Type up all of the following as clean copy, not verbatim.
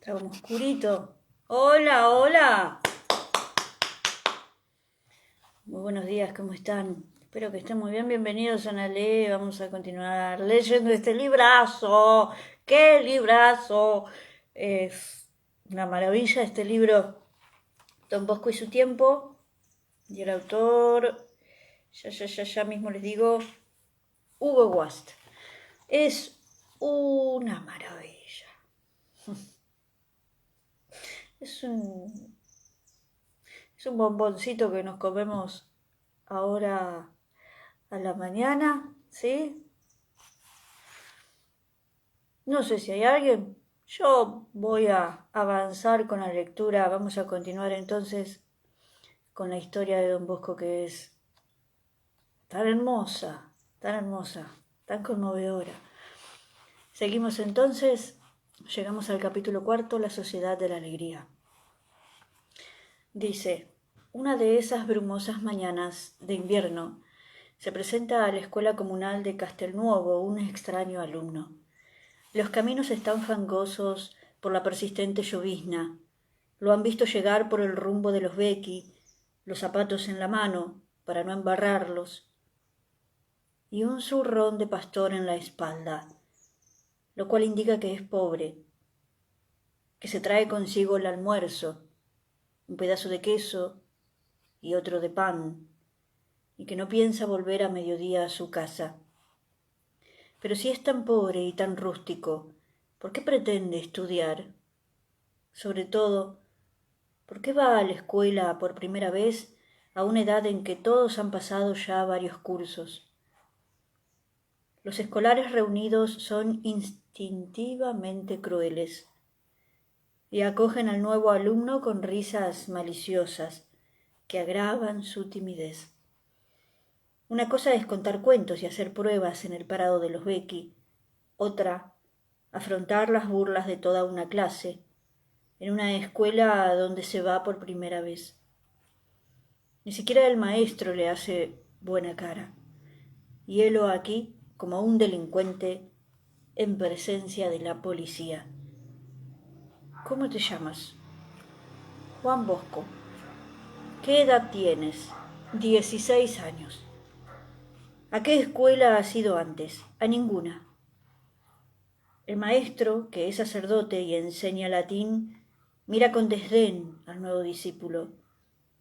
Está como oscurito. Hola, hola. Muy buenos días, ¿cómo están? Espero que estén muy bien. Bienvenidos a Nale. Vamos a continuar leyendo este librazo. ¡Qué librazo! Es una maravilla este libro. Don Bosco y su tiempo. Y el autor, ya mismo les digo, Hugo Wast. Es una maravilla. Es un Es un bomboncito que nos comemos ahora a la mañana, ¿sí? No sé si hay alguien. Yo voy a avanzar con la lectura. Vamos a continuar entonces con la historia de Don Bosco, que es tan hermosa, tan conmovedora. Seguimos entonces. Llegamos al capítulo 4, La Sociedad de la Alegría. Dice: una de esas brumosas mañanas de invierno se presenta a la escuela comunal de Castelnuovo un extraño alumno. Los caminos están fangosos por la persistente llovizna. Lo han visto llegar por el rumbo de los Becchi, los zapatos en la mano, para no embarrarlos, y un zurrón de pastor en la espalda, lo cual indica que es pobre, que se trae consigo el almuerzo, un pedazo de queso y otro de pan, y que no piensa volver a mediodía a su casa. Pero si es tan pobre y tan rústico, ¿por qué pretende estudiar? Sobre todo, ¿por qué va a la escuela por primera vez a una edad en que todos han pasado ya varios cursos? Los escolares reunidos son instintivamente crueles y acogen al nuevo alumno con risas maliciosas que agravan su timidez. Una cosa es contar cuentos y hacer pruebas en el parado de los Becchi, otra, afrontar las burlas de toda una clase, en una escuela a donde se va por primera vez. Ni siquiera el maestro le hace buena cara, y helo aquí como un delincuente en presencia de la policía. ¿Cómo te llamas? Juan Bosco. ¿Qué edad tienes? 16 años. ¿A qué escuela has ido antes? A ninguna. El maestro, que es sacerdote y enseña latín, mira con desdén al nuevo discípulo.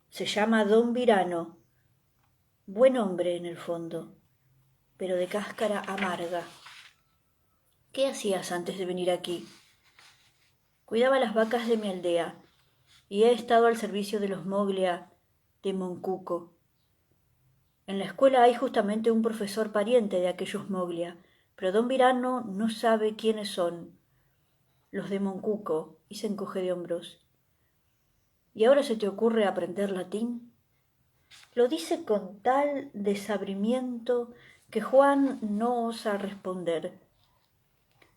Se llama Don Virano. Buen hombre en el fondo, pero de cáscara amarga. ¿Qué hacías antes de venir aquí? Cuidaba las vacas de mi aldea y he estado al servicio de los Moglia de Moncuco. En la escuela hay justamente un profesor pariente de aquellos Moglia, pero don Virano no sabe quiénes son los de Moncuco y se encoge de hombros. ¿Y ahora se te ocurre aprender latín? Lo dice con tal desabrimiento que Juan no osa responder.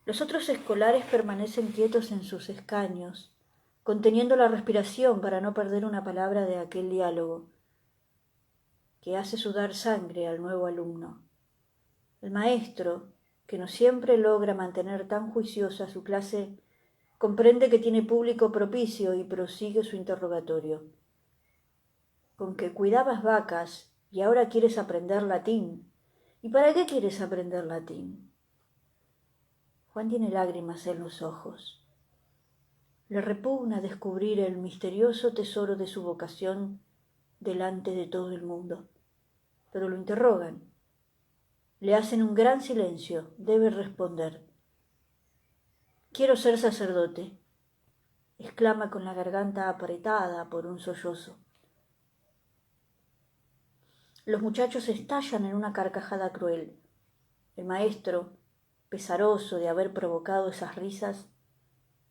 Los otros escolares permanecen quietos en sus escaños, conteniendo la respiración para no perder una palabra de aquel diálogo, que hace sudar sangre al nuevo alumno. El maestro, que no siempre logra mantener tan juiciosa su clase, comprende que tiene público propicio y prosigue su interrogatorio. Con que cuidabas vacas y ahora quieres aprender latín. ¿Y para qué quieres aprender latín? Juan tiene lágrimas en los ojos. Le repugna descubrir el misterioso tesoro de su vocación delante de todo el mundo. Pero lo interrogan. Le hacen un gran silencio. Debe responder. Quiero ser sacerdote, exclama con la garganta apretada por un sollozo. Los muchachos estallan en una carcajada cruel. El maestro, pesaroso de haber provocado esas risas,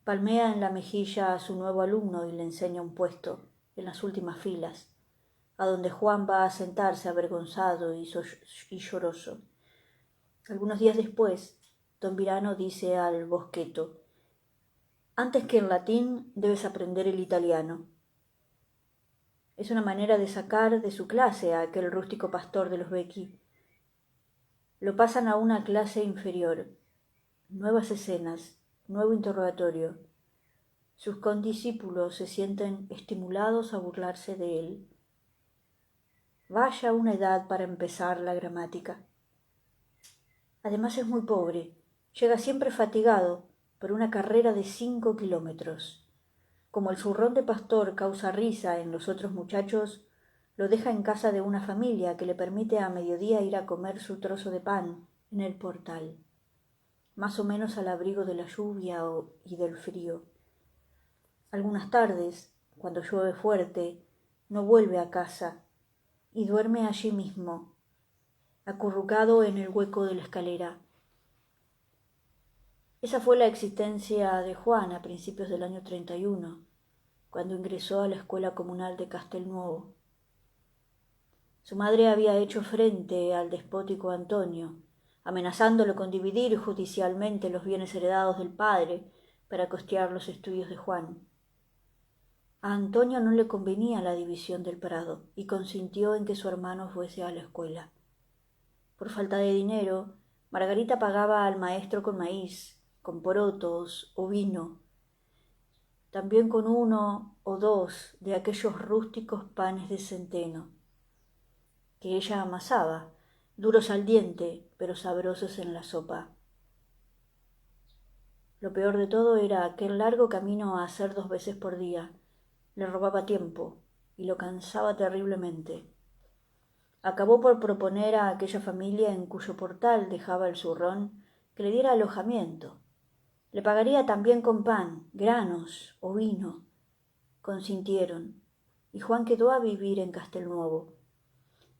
palmea en la mejilla a su nuevo alumno y le enseña un puesto en las últimas filas, a donde Juan va a sentarse avergonzado y lloroso. Algunos días después, don Virano dice al Bosqueto: antes que el latín debes aprender el italiano. Es una manera de sacar de su clase a aquel rústico pastor de los Becchi. Lo pasan a una clase inferior. Nuevas escenas, nuevo interrogatorio. sus condiscípulos se sienten estimulados a burlarse de él. Vaya una edad para empezar la gramática. Además es muy pobre, llega siempre fatigado por una carrera de 5 kilómetros. Como el zurrón de pastor causa risa en los otros muchachos, lo deja en casa de una familia que le permite a mediodía ir a comer su trozo de pan en el portal, más o menos al abrigo de la lluvia y del frío. Algunas tardes, cuando llueve fuerte, no vuelve a casa y duerme allí mismo, acurrucado en el hueco de la escalera. Esa fue la existencia de Juan a principios del año 31, cuando ingresó a la escuela comunal de Castelnuovo. Su madre había hecho frente al despótico Antonio, amenazándolo con dividir judicialmente los bienes heredados del padre para costear los estudios de Juan. A Antonio no le convenía la división del prado y consintió en que su hermano fuese a la escuela. Por falta de dinero, Margarita pagaba al maestro con maíz, con porotos o vino, también con 1 o 2 de aquellos rústicos panes de centeno, que ella amasaba, duros al diente, pero sabrosos en la sopa. Lo peor de todo era aquel largo camino a hacer 2 veces por día. Le robaba tiempo y lo cansaba terriblemente. Acabó por proponer a aquella familia en cuyo portal dejaba el zurrón que le diera alojamiento. Le pagaría también con pan, granos o vino. Consintieron, y Juan quedó a vivir en Castelnuovo.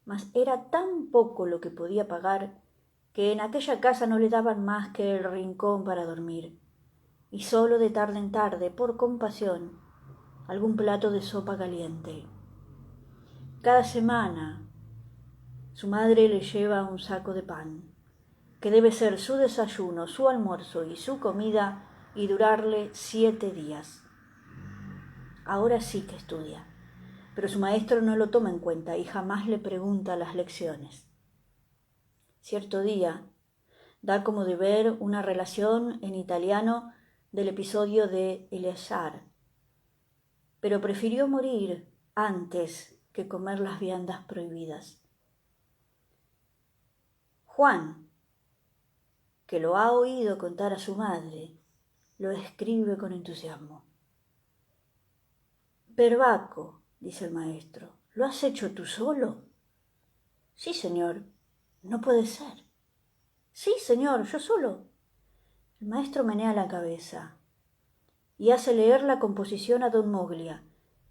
Mas era tan poco lo que podía pagar que en aquella casa no le daban más que el rincón para dormir, y solo de tarde en tarde, por compasión, algún plato de sopa caliente. Cada semana su madre le lleva un saco de pan, que debe ser su desayuno, su almuerzo y su comida, y durarle 7 días. Ahora sí que estudia, pero su maestro no lo toma en cuenta y jamás le pregunta las lecciones. Cierto día, da como deber una relación en italiano del episodio de Eleazar, pero prefirió morir antes que comer las viandas prohibidas. Juan, que lo ha oído contar a su madre, lo escribe con entusiasmo. «Perbacco», dice el maestro, «¿lo has hecho tú solo?» «Sí, señor». «No puede ser». «Sí, señor, yo solo». El maestro menea la cabeza y hace leer la composición a don Moglia,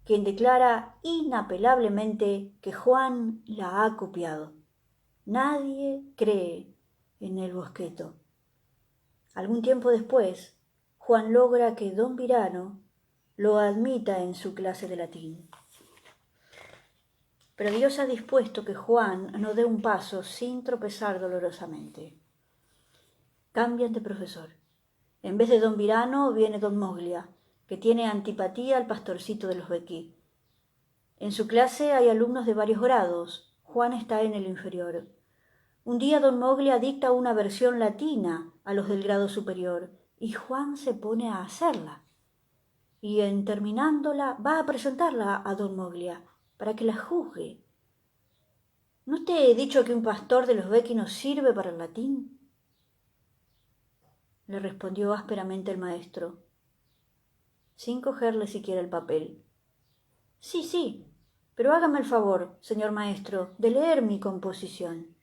quien declara inapelablemente que Juan la ha copiado. Nadie cree en el bosqueto. Algún tiempo después, Juan logra que don Virano lo admita en su clase de latín. Pero Dios ha dispuesto que Juan no dé un paso sin tropezar dolorosamente. Cambian de profesor. En vez de don Virano viene don Moglia, que tiene antipatía al pastorcito de los Becchi. En su clase hay alumnos de varios grados. Juan está en el inferior. Un día don Moglia dicta una versión latina a los del grado superior y Juan se pone a hacerla. Y en terminándola va a presentarla a don Moglia para que la juzgue. ¿No te he dicho que un pastor de los Becchi no sirve para el latín?, le respondió ásperamente el maestro, sin cogerle siquiera el papel. Sí, sí, pero hágame el favor, señor maestro, de leer mi composición.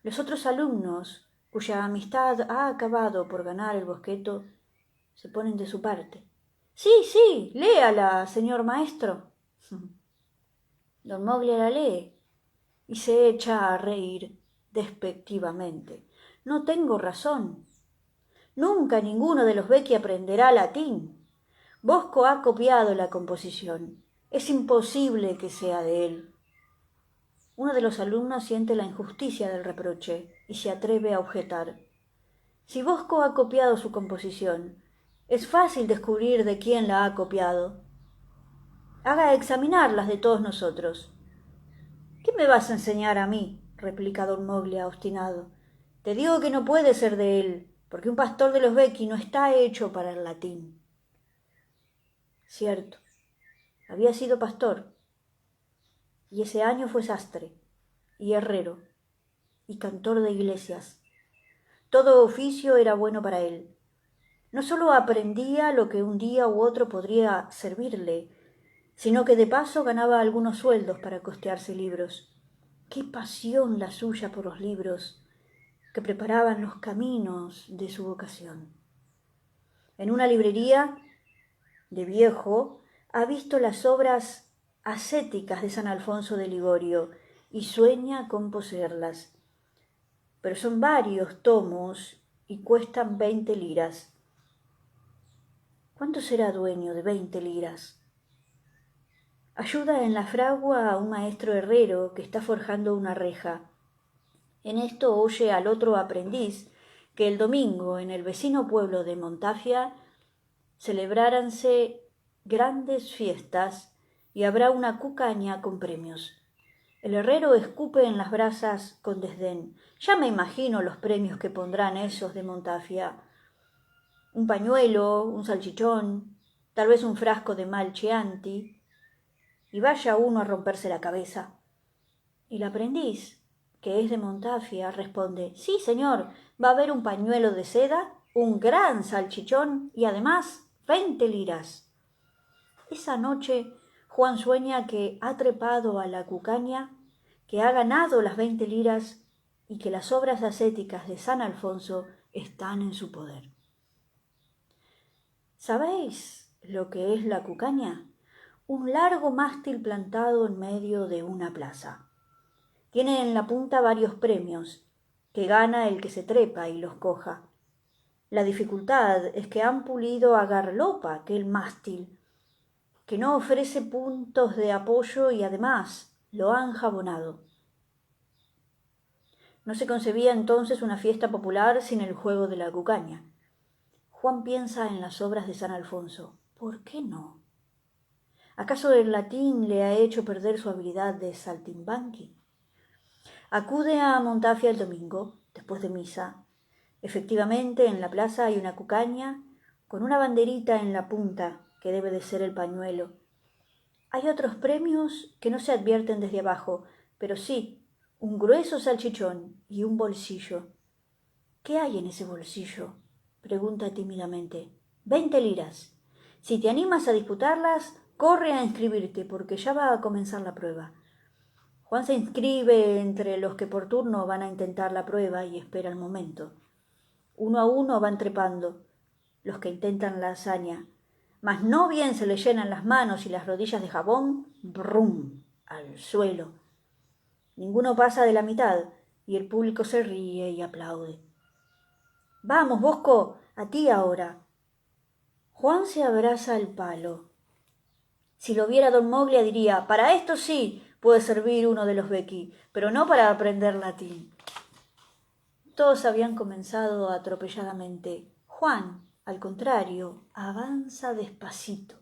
Los otros alumnos, cuya amistad ha acabado por ganar el bosqueto, se ponen de su parte. Sí, sí, léala, señor maestro. Don Moglia la lee y se echa a reír despectivamente. No tengo razón. Nunca ninguno de los Becchi aprenderá latín. Bosco ha copiado la composición. Es imposible que sea de él. Uno de los alumnos siente la injusticia del reproche y se atreve a objetar. Si Bosco ha copiado su composición, es fácil descubrir de quién la ha copiado. Haga examinar las de todos nosotros. ¿Qué me vas a enseñar a mí?, replica don Moglia obstinado. Te digo que no puede ser de él, porque un pastor de los Becchi no está hecho para el latín. Cierto, había sido pastor, y ese año fue sastre, y herrero, y cantor de iglesias. Todo oficio era bueno para él. No sólo aprendía lo que un día u otro podría servirle, sino que de paso ganaba algunos sueldos para costearse libros. Qué pasión la suya por los libros, que preparaban los caminos de su vocación. En una librería de viejo ha visto las obras ascéticas de San Alfonso de Ligorio y sueña con poseerlas. Pero son varios tomos y cuestan 20 liras. ¿Cuánto será dueño de 20 liras? Ayuda en la fragua a un maestro herrero que está forjando una reja. En esto oye al otro aprendiz que el domingo en el vecino pueblo de Montafia celebráranse grandes fiestas y habrá una cucaña con premios. El herrero escupe en las brasas con desdén. Ya me imagino los premios que pondrán esos de Montafia. Un pañuelo, un salchichón, tal vez un frasco de mal Chianti, y vaya uno a romperse la cabeza. Y el aprendiz, que es de Montafia, responde: sí, señor, va a haber un pañuelo de seda, un gran salchichón y además 20 liras. Esa noche Juan sueña que ha trepado a la cucaña, que ha ganado las 20 liras y que las obras ascéticas de San Alfonso están en su poder. ¿Sabéis lo que es la cucaña? Un largo mástil plantado en medio de una plaza. Tiene en la punta varios premios, que gana el que se trepa y los coja. La dificultad es que han pulido a garlopa aquel mástil, que no ofrece puntos de apoyo y además lo han jabonado. No se concebía entonces una fiesta popular sin el juego de la cucaña. Juan piensa en las obras de San Alfonso. ¿Por qué no? ¿Acaso el latín le ha hecho perder su habilidad de saltimbanqui? Acude a Montafia el domingo, después de misa. Efectivamente, en la plaza hay una cucaña con una banderita en la punta, que debe de ser el pañuelo. Hay otros premios que no se advierten desde abajo, pero sí, un grueso salchichón y un bolsillo. ¿Qué hay en ese bolsillo? Pregunta tímidamente. 20 liras. Si te animas a disputarlas, corre a inscribirte, porque ya va a comenzar la prueba. Juan se inscribe entre los que por turno van a intentar la prueba y espera el momento. Uno a uno van trepando los que intentan la hazaña, mas no bien se le llenan las manos y las rodillas de jabón, ¡brum!, al suelo. Ninguno pasa de la mitad y el público se ríe y aplaude. Vamos, Bosco, a ti ahora. Juan se abraza al palo. Si lo viera don Moglia diría: para esto sí puede servir uno de los Becky, pero no para aprender latín. Todos habían comenzado atropelladamente. Juan, al contrario, avanza despacito,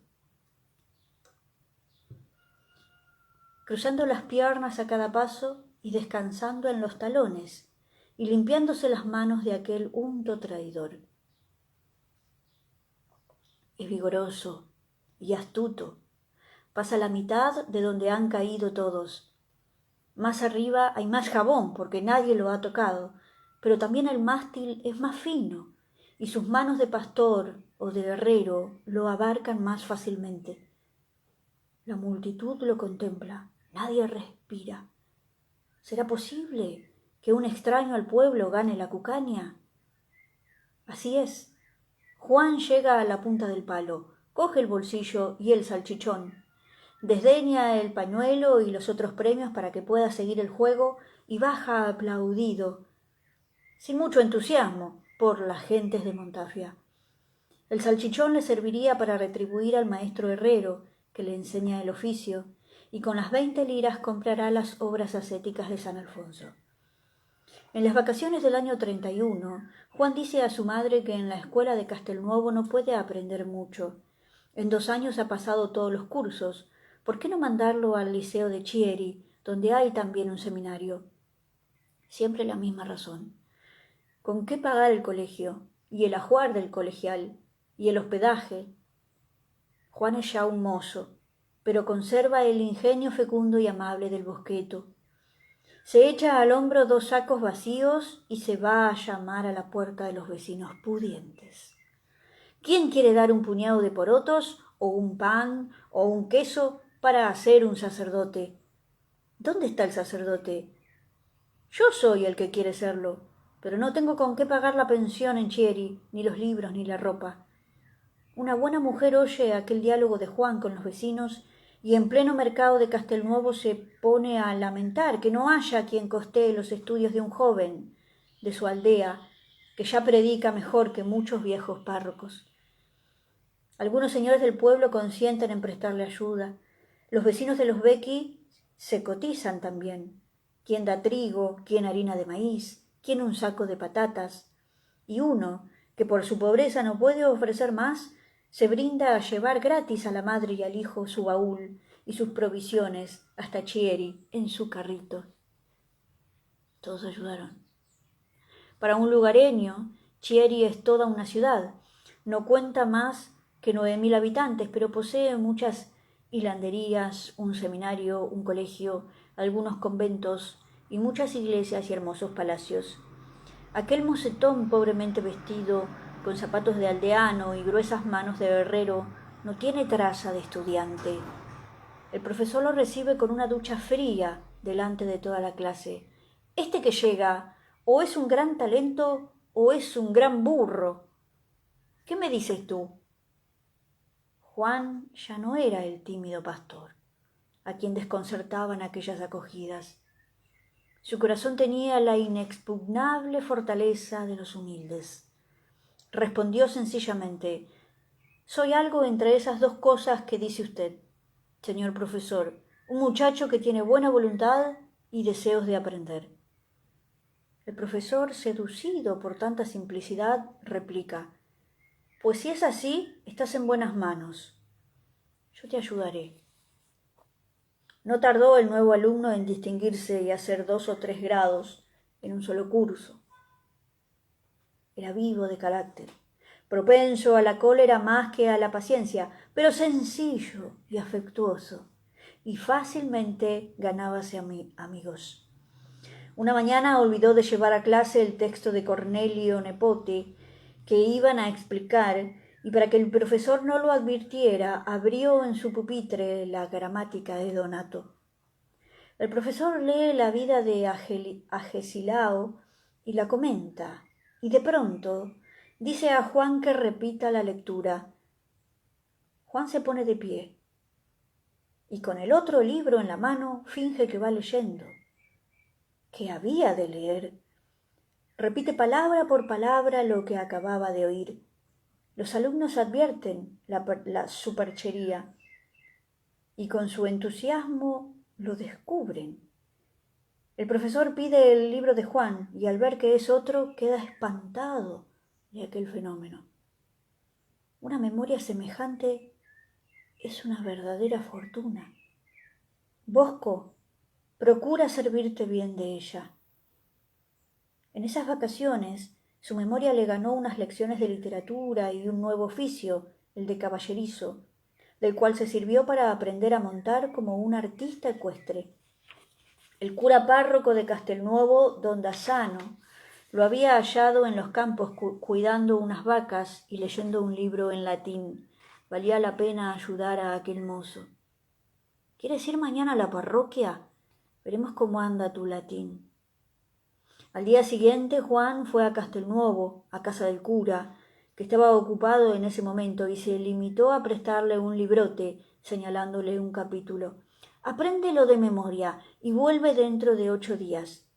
cruzando las piernas a cada paso y descansando en los talones y limpiándose las manos de aquel unto traidor. Es vigoroso y astuto. Pasa la mitad de donde han caído todos. Más arriba hay más jabón porque nadie lo ha tocado, pero también el mástil es más fino y sus manos de pastor o de herrero lo abarcan más fácilmente. La multitud lo contempla, nadie respira. ¿Será posible que un extraño al pueblo gane la cucaña? Así es. Juan llega a la punta del palo, coge el bolsillo y el salchichón, desdeña el pañuelo y los otros premios para que pueda seguir el juego y baja aplaudido, sin mucho entusiasmo, por las gentes de Montafia. El salchichón le serviría para retribuir al maestro herrero que le enseña el oficio, y con las 20 liras comprará las obras ascéticas de San Alfonso. En las vacaciones del año 31, Juan dice a su madre que en la escuela de Castelnuovo no puede aprender mucho. En 2 años ha pasado todos los cursos. ¿Por qué no mandarlo al liceo de Chieri, donde hay también un seminario? Siempre la misma razón. ¿Con qué pagar el colegio? Y el ajuar del colegial, y el hospedaje. Juan es ya un mozo, pero conserva el ingenio fecundo y amable del bosqueto. Se echa al hombro 2 sacos vacíos y se va a llamar a la puerta de los vecinos pudientes. ¿Quién quiere dar un puñado de porotos, o un pan, o un queso para hacer un sacerdote? ¿Dónde está el sacerdote? Yo soy el que quiere serlo, pero no tengo con qué pagar la pensión en Chieri, ni los libros, ni la ropa. Una buena mujer oye aquel diálogo de Juan con los vecinos y en pleno mercado de Castelnuovo se pone a lamentar que no haya quien costee los estudios de un joven de su aldea, que ya predica mejor que muchos viejos párrocos. Algunos señores del pueblo consienten en prestarle ayuda. Los vecinos de los Becchi se cotizan también. Quién da trigo, quién harina de maíz, quién un saco de patatas. Y uno, que por su pobreza no puede ofrecer más, se brinda a llevar gratis a la madre y al hijo su baúl y sus provisiones hasta Chieri en su carrito. Todos ayudaron. Para un lugareño, Chieri es toda una ciudad. No cuenta más que 9.000 habitantes, pero posee muchas hilanderías, un seminario, un colegio, algunos conventos y muchas iglesias y hermosos palacios. Aquel mocetón pobremente vestido, con zapatos de aldeano y gruesas manos de herrero, no tiene traza de estudiante. El profesor lo recibe con una ducha fría delante de toda la clase. Este que llega o es un gran talento o es un gran burro. ¿Qué me dices tú? Juan ya no era el tímido pastor, a quien desconcertaban aquellas acogidas. Su corazón tenía la inexpugnable fortaleza de los humildes. Respondió sencillamente: soy algo entre esas 2 cosas que dice usted, señor profesor, un muchacho que tiene buena voluntad y deseos de aprender. El profesor, seducido por tanta simplicidad, replica: pues si es así, estás en buenas manos. Yo te ayudaré. No tardó el nuevo alumno en distinguirse y hacer 2 o 3 grados en un solo curso. Era vivo de carácter, propenso a la cólera más que a la paciencia, pero sencillo y afectuoso, y fácilmente ganábase amigos. Una mañana olvidó de llevar a clase el texto de Cornelio Nepote que iban a explicar, y para que el profesor no lo advirtiera, abrió en su pupitre la gramática de Donato. El profesor lee la vida de Agesilao y la comenta, y de pronto dice a Juan que repita la lectura. Juan se pone de pie y con el otro libro en la mano finge que va leyendo. ¿Qué había de leer? Repite palabra por palabra lo que acababa de oír. Los alumnos advierten la superchería y con su entusiasmo lo descubren. El profesor pide el libro de Juan y al ver que es otro queda espantado de aquel fenómeno. Una memoria semejante es una verdadera fortuna. Bosco, procura servirte bien de ella. En esas vacaciones, su memoria le ganó unas lecciones de literatura y un nuevo oficio, el de caballerizo, del cual se sirvió para aprender a montar como un artista ecuestre. El cura párroco de Castelnuovo, don Dassano, lo había hallado en los campos cuidando unas vacas y leyendo un libro en latín. Valía la pena ayudar a aquel mozo. ¿Quieres ir mañana a la parroquia? Veremos cómo anda tu latín. Al día siguiente Juan fue a Castelnuovo, a casa del cura, que estaba ocupado en ese momento, y se limitó a prestarle un librote, señalándole un capítulo. Apréndelo de memoria y vuelve dentro de 8 días.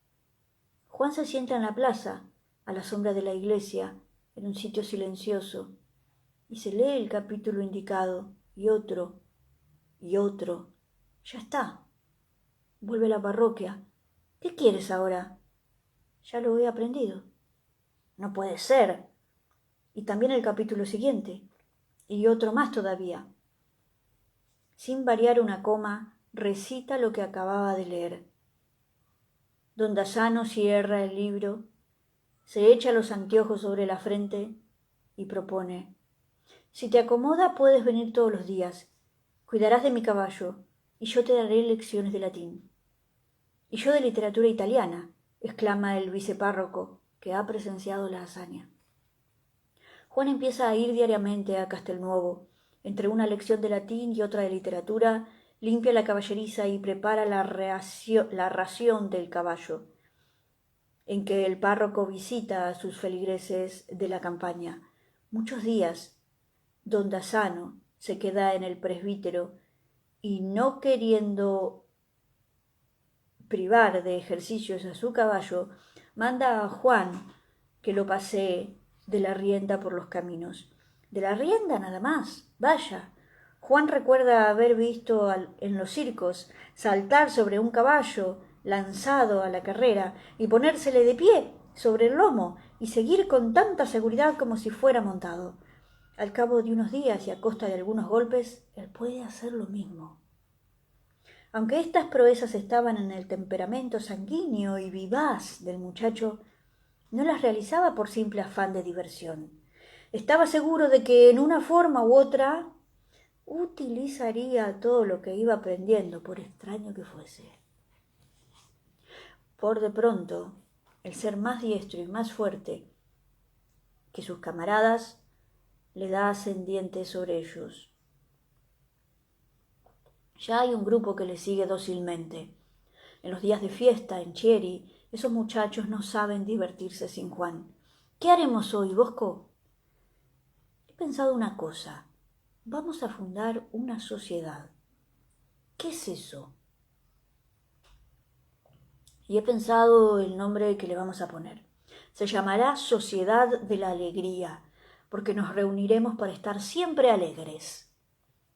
Juan se sienta en la plaza, a la sombra de la iglesia, en un sitio silencioso, y se lee el capítulo indicado, y otro, y otro. Ya está. Vuelve a la parroquia. ¿Qué quieres ahora? Ya lo he aprendido. No puede ser. Y también el capítulo siguiente, y otro más todavía. Sin variar una coma, recita lo que acababa de leer. Don Dassano cierra el libro, se echa los anteojos sobre la frente y propone: Si te acomoda, puedes venir todos los días. Cuidarás de mi caballo, y yo te daré lecciones de latín. Y yo de literatura italiana, exclama el vicepárroco, que ha presenciado la hazaña. Juan empieza a ir diariamente a Castelnuovo. Entre una lección de latín y otra de literatura, limpia la caballeriza y prepara la ración del caballo, en que el párroco visita a sus feligreses de la campaña. Muchos días, don Dassano se queda en el presbítero y, no queriendo privar de ejercicios a su caballo, manda a Juan que lo pasee de la rienda por los caminos. De la rienda nada más, vaya. Juan recuerda haber visto en los circos saltar sobre un caballo lanzado a la carrera y ponérsele de pie sobre el lomo y seguir con tanta seguridad como si fuera montado. Al cabo de unos días y a costa de algunos golpes, él puede hacer lo mismo. Aunque estas proezas estaban en el temperamento sanguíneo y vivaz del muchacho, no las realizaba por simple afán de diversión. Estaba seguro de que en una forma u otra utilizaría todo lo que iba aprendiendo, por extraño que fuese. Por de pronto, el ser más diestro y más fuerte que sus camaradas le da ascendiente sobre ellos. Ya hay un grupo que le sigue dócilmente. En los días de fiesta, en Chieri, esos muchachos no saben divertirse sin Juan. ¿Qué haremos hoy, Bosco? He pensado una cosa. Vamos a fundar una sociedad. ¿Qué es eso? Y he pensado el nombre que le vamos a poner. Se llamará Sociedad de la Alegría, porque nos reuniremos para estar siempre alegres.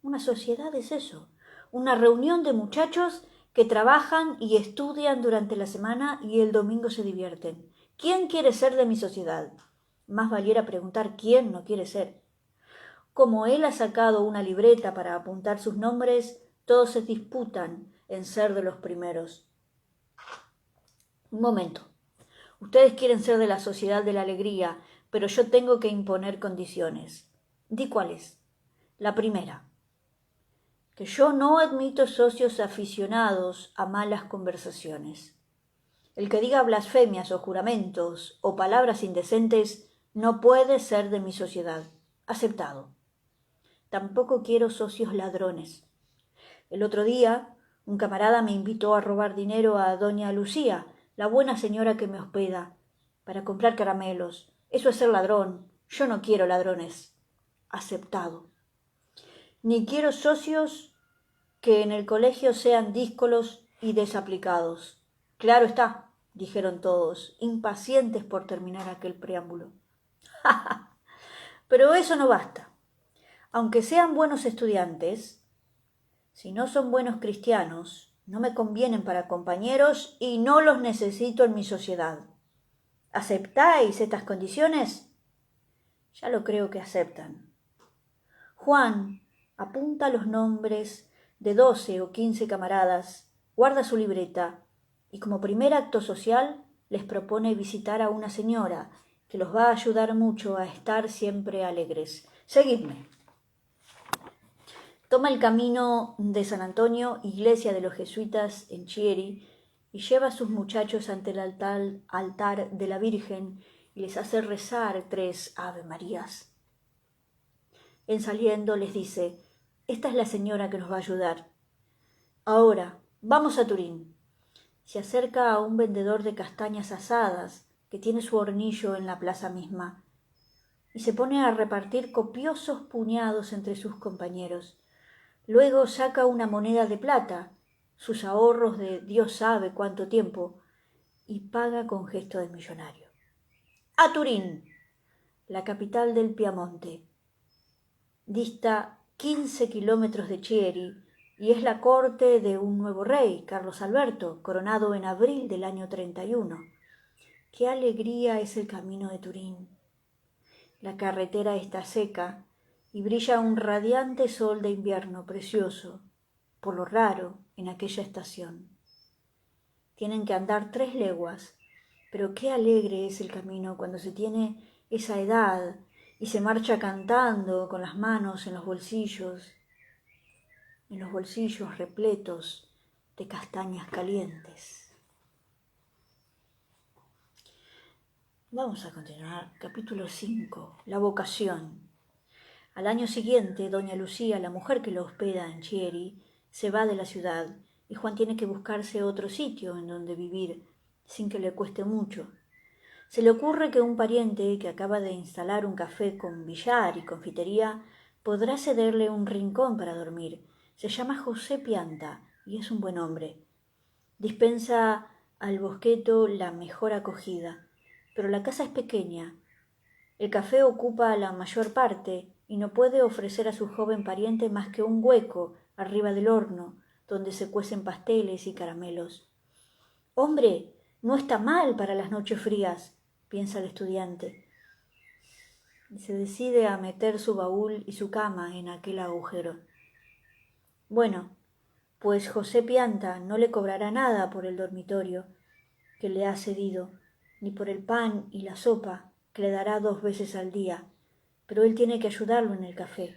Una sociedad es eso, una reunión de muchachos que trabajan y estudian durante la semana y el domingo se divierten. ¿Quién quiere ser de mi sociedad? Más valiera preguntar quién no quiere ser. Como él ha sacado una libreta para apuntar sus nombres, todos se disputan en ser de los primeros. Un momento. Ustedes quieren ser de la Sociedad de la Alegría, pero yo tengo que imponer condiciones. ¿Di cuáles? La primera, que yo no admito socios aficionados a malas conversaciones. El que diga blasfemias o juramentos o palabras indecentes no puede ser de mi sociedad. Aceptado. Tampoco quiero socios ladrones. El otro día, un camarada me invitó a robar dinero a doña Lucía, la buena señora que me hospeda, para comprar caramelos. Eso es ser ladrón. Yo no quiero ladrones. Aceptado. Ni quiero socios que en el colegio sean díscolos y desaplicados. Claro está, dijeron todos, impacientes por terminar aquel preámbulo. Pero eso no basta. Aunque sean buenos estudiantes, si no son buenos cristianos, no me convienen para compañeros y no los necesito en mi sociedad. ¿Aceptáis estas condiciones? Ya lo creo que aceptan. Juan apunta los nombres de 12 o 15 camaradas, guarda su libreta y como primer acto social les propone visitar a una señora que los va a ayudar mucho a estar siempre alegres. Seguidme. Toma el camino de San Antonio, iglesia de los jesuitas en Chieri, y lleva a sus muchachos ante el altar de la Virgen y les hace rezar 3 Ave Marías. En saliendo les dice, esta es la señora que nos va a ayudar. Ahora, vamos a Turín. Se acerca a un vendedor de castañas asadas que tiene su hornillo en la plaza misma y se pone a repartir copiosos puñados entre sus compañeros. Luego saca una moneda de plata, sus ahorros de Dios sabe cuánto tiempo, y paga con gesto de millonario. A Turín, la capital del Piamonte. Dista 15 kilómetros de Chieri y es la corte de un nuevo rey, Carlos Alberto, coronado en abril del año 31. ¡Qué alegría es el camino de Turín! La carretera está seca y brilla un radiante sol de invierno precioso, por lo raro en aquella estación. Tienen que andar 3 leguas, pero qué alegre es el camino cuando se tiene esa edad y se marcha cantando con las manos en los bolsillos repletos de castañas calientes. Vamos a continuar. Capítulo 5. La vocación. Al año siguiente, doña Lucía, la mujer que lo hospeda en Chieri, se va de la ciudad y Juan tiene que buscarse otro sitio en donde vivir sin que le cueste mucho. Se le ocurre que un pariente que acaba de instalar un café con billar y confitería podrá cederle un rincón para dormir. Se llama José Pianta y es un buen hombre. Dispensa al bosqueto la mejor acogida, pero la casa es pequeña. El café ocupa la mayor parte y no puede ofrecer a su joven pariente más que un hueco arriba del horno donde se cuecen pasteles y caramelos. «Hombre, no está mal para las noches frías», piensa el estudiante, y se decide a meter su baúl y su cama en aquel agujero. Bueno, pues José Pianta no le cobrará nada por el dormitorio que le ha cedido, ni por el pan y la sopa que le dará 2 veces al día, pero él tiene que ayudarlo en el café.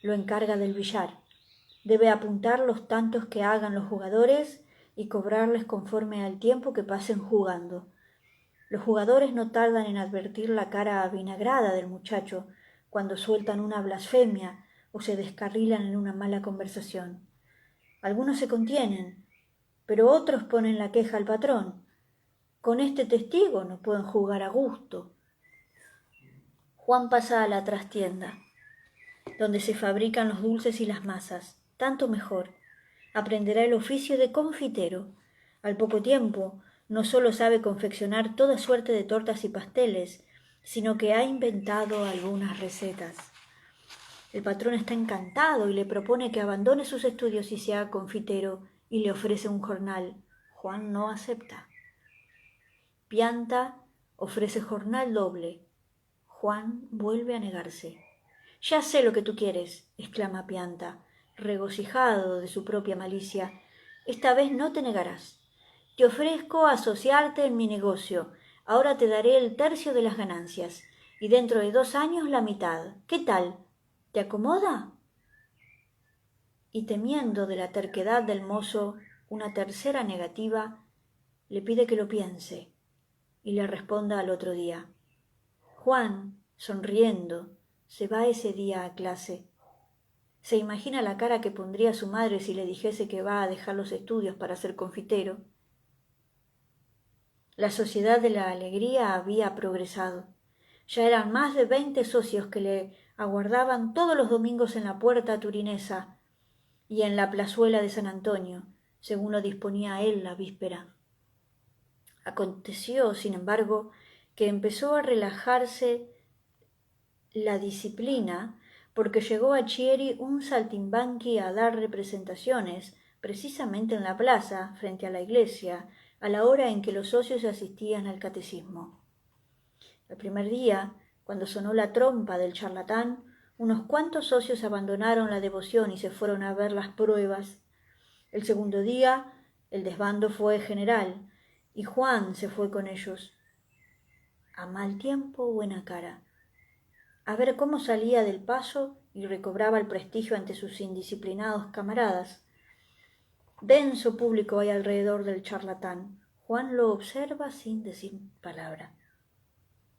Lo encarga del billar. Debe apuntar los tantos que hagan los jugadores y cobrarles conforme al tiempo que pasen jugando. Los jugadores no tardan en advertir la cara avinagrada del muchacho cuando sueltan una blasfemia o se descarrilan en una mala conversación. Algunos se contienen, pero otros ponen la queja al patrón. Con este testigo no pueden jugar a gusto. Juan pasa a la trastienda, donde se fabrican los dulces y las masas. Tanto mejor. Aprenderá el oficio de confitero. Al poco tiempo, no sólo sabe confeccionar toda suerte de tortas y pasteles, sino que ha inventado algunas recetas. El patrón está encantado y le propone que abandone sus estudios y se haga confitero, y le ofrece un jornal. Juan no acepta. Pianta ofrece jornal doble. Juan vuelve a negarse. «Ya sé lo que tú quieres», exclama Pianta, regocijado de su propia malicia. «Esta vez no te negarás. Te ofrezco asociarte en mi negocio. Ahora te daré el tercio de las ganancias, y dentro de 2 años la mitad. ¿Qué tal? ¿Te acomoda?» Y temiendo de la terquedad del mozo una tercera negativa, le pide que lo piense y le responda al otro día. Juan, sonriendo, se va ese día a clase. Se imagina la cara que pondría su madre si le dijese que va a dejar los estudios para ser confitero. La Sociedad de la Alegría había progresado. Ya eran más de 20 socios que le aguardaban todos los domingos en la puerta turinesa y en la plazuela de San Antonio, según lo disponía él la víspera. Aconteció, sin embargo, que empezó a relajarse la disciplina porque llegó a Chieri un saltimbanqui a dar representaciones, precisamente en la plaza, frente a la iglesia, a la hora en que los socios asistían al catecismo. El primer día, cuando sonó la trompa del charlatán, unos cuantos socios abandonaron la devoción y se fueron a ver las pruebas. El segundo día, el desbando fue general, y Juan se fue con ellos. A mal tiempo, buena cara. A ver cómo salía del paso y recobraba el prestigio ante sus indisciplinados camaradas. Denso público hay alrededor del charlatán. Juan lo observa sin decir palabra.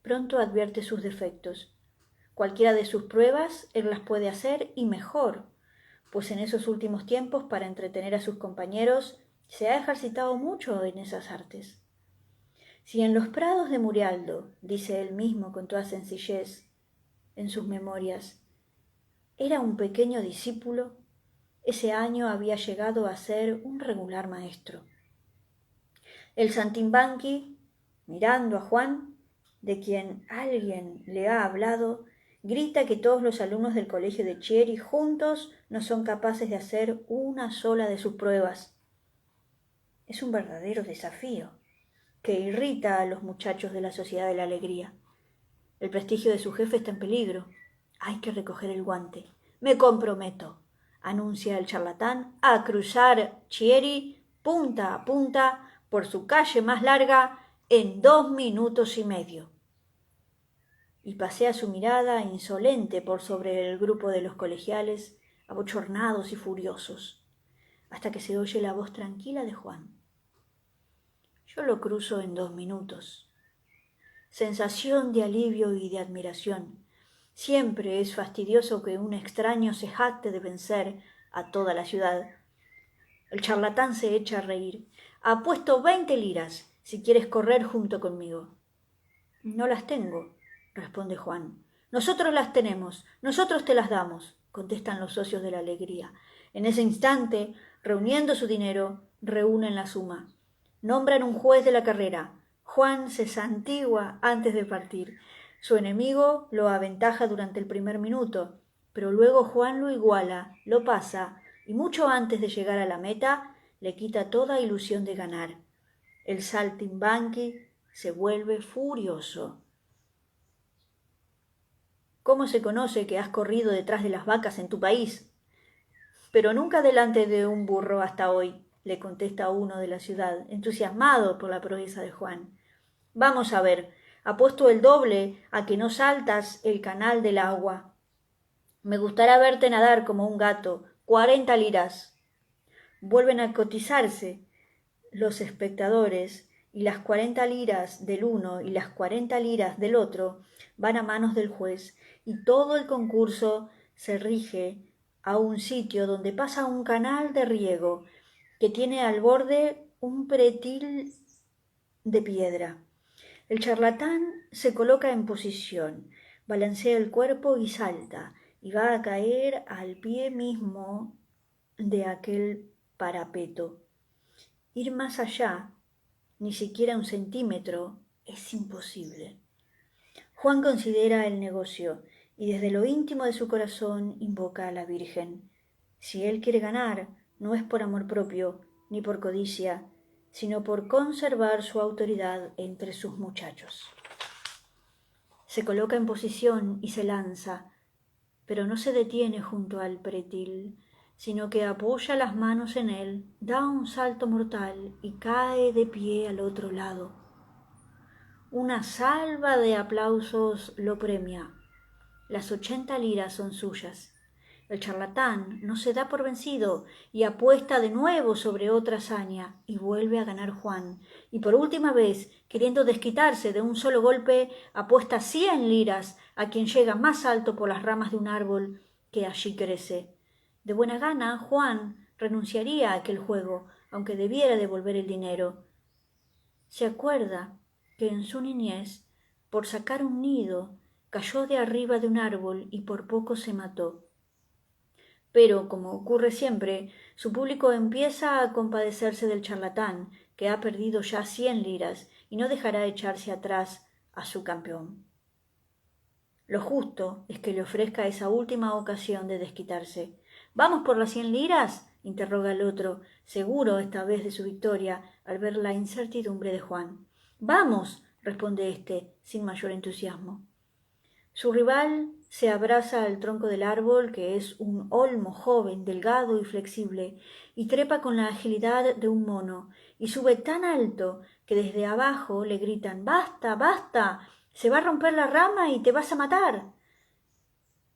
Pronto advierte sus defectos. Cualquiera de sus pruebas él las puede hacer y mejor, pues en esos últimos tiempos, para entretener a sus compañeros, se ha ejercitado mucho en esas artes. Si en los prados de Murialdo, dice él mismo con toda sencillez en sus memorias, era un pequeño discípulo, ese año había llegado a ser un regular maestro. El saltimbanqui, mirando a Juan, de quien alguien le ha hablado, grita que todos los alumnos del colegio de Chieri juntos no son capaces de hacer una sola de sus pruebas. Es un verdadero desafío que irrita a los muchachos de la Sociedad de la Alegría. El prestigio de su jefe está en peligro. Hay que recoger el guante. Me comprometo, anuncia el charlatán, a cruzar Chieri punta a punta por su calle más larga en 2 minutos y medio. y pasea su mirada insolente por sobre el grupo de los colegiales, abochornados y furiosos, hasta que se oye la voz tranquila de Juan. Yo lo cruzo en 2 minutos. Sensación de alivio y de admiración. Siempre es fastidioso que un extraño se jacte de vencer a toda la ciudad. El charlatán se echa a reír. Apuesto 20 liras si quieres correr junto conmigo. No las tengo, responde Juan. Nosotros las tenemos, nosotros te las damos, contestan los socios de la alegría. En ese instante, reuniendo su dinero, reúnen la suma. Nombran un juez de la carrera. Juan se santigua antes de partir. Su enemigo lo aventaja durante el primer minuto, pero luego Juan lo iguala, lo pasa, y mucho antes de llegar a la meta, le quita toda ilusión de ganar. El saltimbanqui se vuelve furioso. ¿Cómo se conoce que has corrido detrás de las vacas en tu país? Pero nunca delante de un burro hasta hoy, le contesta uno de la ciudad, entusiasmado por la proeza de Juan. Vamos a ver, apuesto el doble a que no saltas el canal del agua. Me gustará verte nadar como un gato. 40 liras. Vuelven a cotizarse los espectadores y las 40 liras del uno y las 40 liras del otro van a manos del juez y todo el concurso se rige a un sitio donde pasa un canal de riego que tiene al borde un pretil de piedra. El charlatán se coloca en posición, balancea el cuerpo y salta, y va a caer al pie mismo de aquel parapeto. Ir más allá, ni siquiera 1 centímetro, es imposible. Juan considera el negocio y desde lo íntimo de su corazón invoca a la Virgen. Si él quiere ganar, no es por amor propio ni por codicia, sino por conservar su autoridad entre sus muchachos. Se coloca en posición y se lanza, pero no se detiene junto al pretil, sino que apoya las manos en él, da un salto mortal y cae de pie al otro lado. Una salva de aplausos lo premia. Las 80 liras son suyas. El charlatán no se da por vencido y apuesta de nuevo sobre otra hazaña y vuelve a ganar Juan. Y por última vez, queriendo desquitarse de un solo golpe, apuesta 100 liras a quien llega más alto por las ramas de un árbol que allí crece. De buena gana, Juan renunciaría a aquel juego, aunque debiera devolver el dinero. Se acuerda que en su niñez, por sacar un nido, cayó de arriba de un árbol y por poco se mató. Pero, como ocurre siempre, su público empieza a compadecerse del charlatán, que ha perdido ya 100 liras y no dejará echarse atrás a su campeón. Lo justo es que le ofrezca esa última ocasión de desquitarse. ¿Vamos por las 100 liras? Interroga el otro, seguro esta vez de su victoria, al ver la incertidumbre de Juan. Vamos, responde éste, sin mayor entusiasmo. Su rival se abraza al tronco del árbol, que es un olmo joven, delgado y flexible, y trepa con la agilidad de un mono, y sube tan alto que desde abajo le gritan «¡Basta, basta! ¡Se va a romper la rama y te vas a matar!».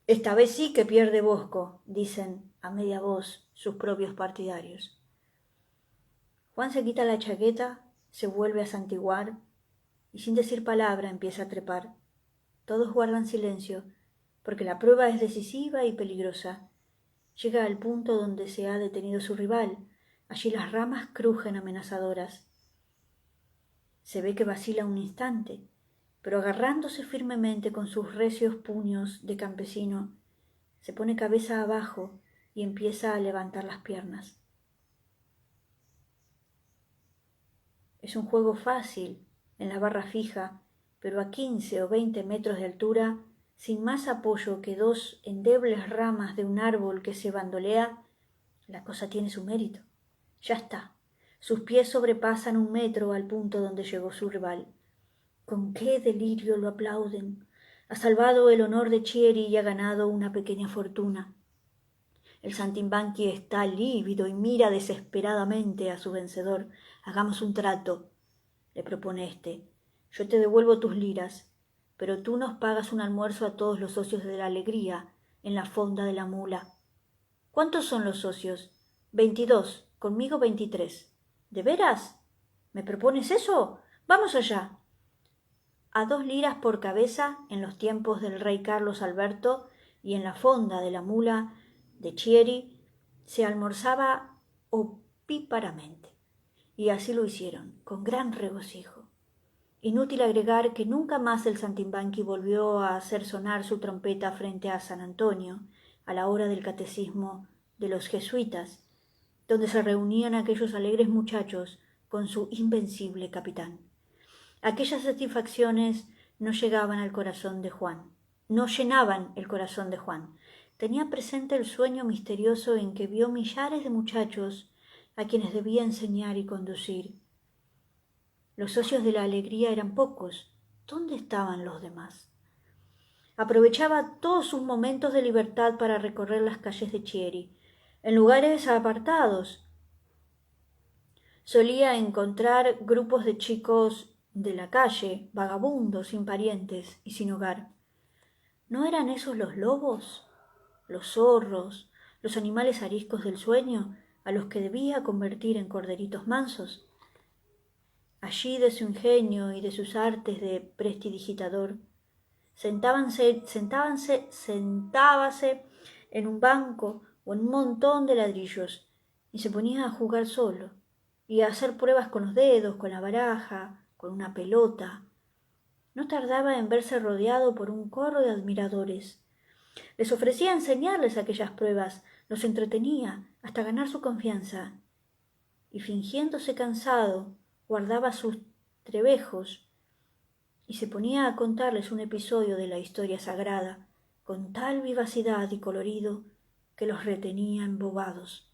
«Esta vez sí que pierde Bosco», dicen a media voz sus propios partidarios. Juan se quita la chaqueta, se vuelve a santiguar, y sin decir palabra empieza a trepar. Todos guardan silencio, porque la prueba es decisiva y peligrosa. Llega al punto donde se ha detenido su rival. Allí las ramas crujen amenazadoras. Se ve que vacila un instante, pero agarrándose firmemente con sus recios puños de campesino, se pone cabeza abajo y empieza a levantar las piernas. Es un juego fácil en la barra fija, pero a 15 o 20 metros de altura, sin más apoyo que 2 endebles ramas de un árbol que se bandolea, la cosa tiene su mérito. Ya está. Sus pies sobrepasan 1 metro al punto donde llegó su rival. Con qué delirio lo aplauden. Ha salvado el honor de Chieri y ha ganado una pequeña fortuna. El saltimbanqui está lívido y mira desesperadamente a su vencedor. Hagamos un trato, le propone éste. Yo te devuelvo tus liras, pero tú nos pagas un almuerzo a todos los socios de la alegría en la fonda de la mula. ¿Cuántos son los socios? 22, conmigo 23. ¿De veras? ¿Me propones eso? Vamos allá. A 2 liras por cabeza en los tiempos del rey Carlos Alberto y en la fonda de la mula de Chieri se almorzaba opíparamente. Y así lo hicieron, con gran regocijo. Inútil agregar que nunca más el saltimbanqui volvió a hacer sonar su trompeta frente a San Antonio, a la hora del catecismo de los jesuitas, donde se reunían aquellos alegres muchachos con su invencible capitán. Aquellas satisfacciones no llegaban al corazón de Juan, no llenaban el corazón de Juan. Tenía presente el sueño misterioso en que vio millares de muchachos a quienes debía enseñar y conducir. Los socios de la alegría eran pocos. ¿Dónde estaban los demás? Aprovechaba todos sus momentos de libertad para recorrer las calles de Chieri. En lugares apartados solía encontrar grupos de chicos de la calle, vagabundos, sin parientes y sin hogar. ¿No eran esos los lobos, los zorros, los animales ariscos del sueño, a los que debía convertir en corderitos mansos? Allí, de su ingenio y de sus artes de prestidigitador, sentábase en un banco o en un montón de ladrillos y se ponía a jugar solo y a hacer pruebas con los dedos, con la baraja, con una pelota. No tardaba en verse rodeado por un corro de admiradores. Les ofrecía enseñarles aquellas pruebas, los entretenía hasta ganar su confianza, y fingiéndose cansado, guardaba sus trebejos y se ponía a contarles un episodio de la historia sagrada, con tal vivacidad y colorido que los retenía embobados.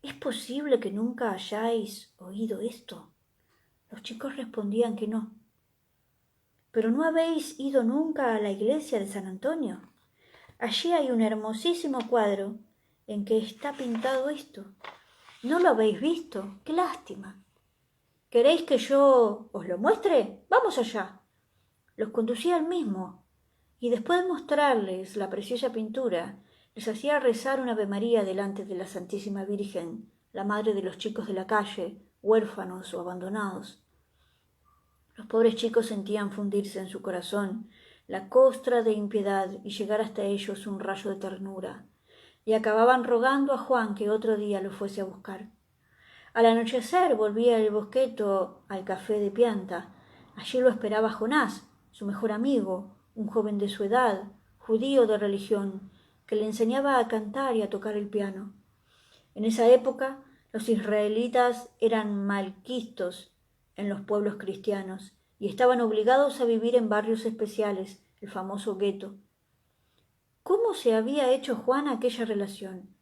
¿Es posible que nunca hayáis oído esto? Los chicos respondían que no. ¿Pero no habéis ido nunca a la iglesia de San Antonio? Allí hay un hermosísimo cuadro en que está pintado esto. ¿No lo habéis visto? ¡Qué lástima! ¿Queréis que yo os lo muestre? ¡Vamos allá! Los conducía él mismo, y después de mostrarles la preciosa pintura, les hacía rezar una Ave María delante de la Santísima Virgen, la madre de los chicos de la calle, huérfanos o abandonados. Los pobres chicos sentían fundirse en su corazón la costra de impiedad y llegar hasta ellos un rayo de ternura, y acababan rogando a Juan que otro día lo fuese a buscar. Al anochecer volvía el Bosqueto al café de Pianta. Allí lo esperaba Jonás, su mejor amigo, un joven de su edad, judío de religión, que le enseñaba a cantar y a tocar el piano. En esa época los israelitas eran malquistos en los pueblos cristianos y estaban obligados a vivir en barrios especiales, el famoso gueto. ¿Cómo se había hecho Juan aquella relación?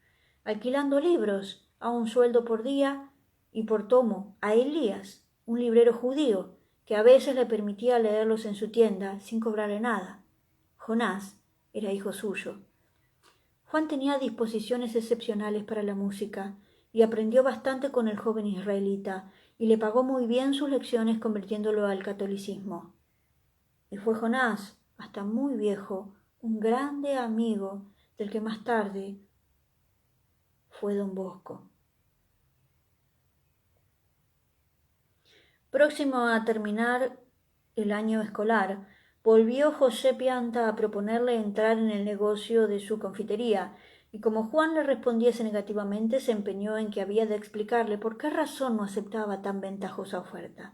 Alquilando libros a un sueldo por día y por tomo a Elías, un librero judío, que a veces le permitía leerlos en su tienda sin cobrarle nada. Jonás era hijo suyo. Juan tenía disposiciones excepcionales para la música y aprendió bastante con el joven israelita y le pagó muy bien sus lecciones convirtiéndolo al catolicismo. Y fue Jonás, hasta muy viejo, un grande amigo del que más tarde fue don Bosco. Próximo a terminar el año escolar, volvió José Pianta a proponerle entrar en el negocio de su confitería, y como Juan le respondiese negativamente, se empeñó en que había de explicarle por qué razón no aceptaba tan ventajosa oferta.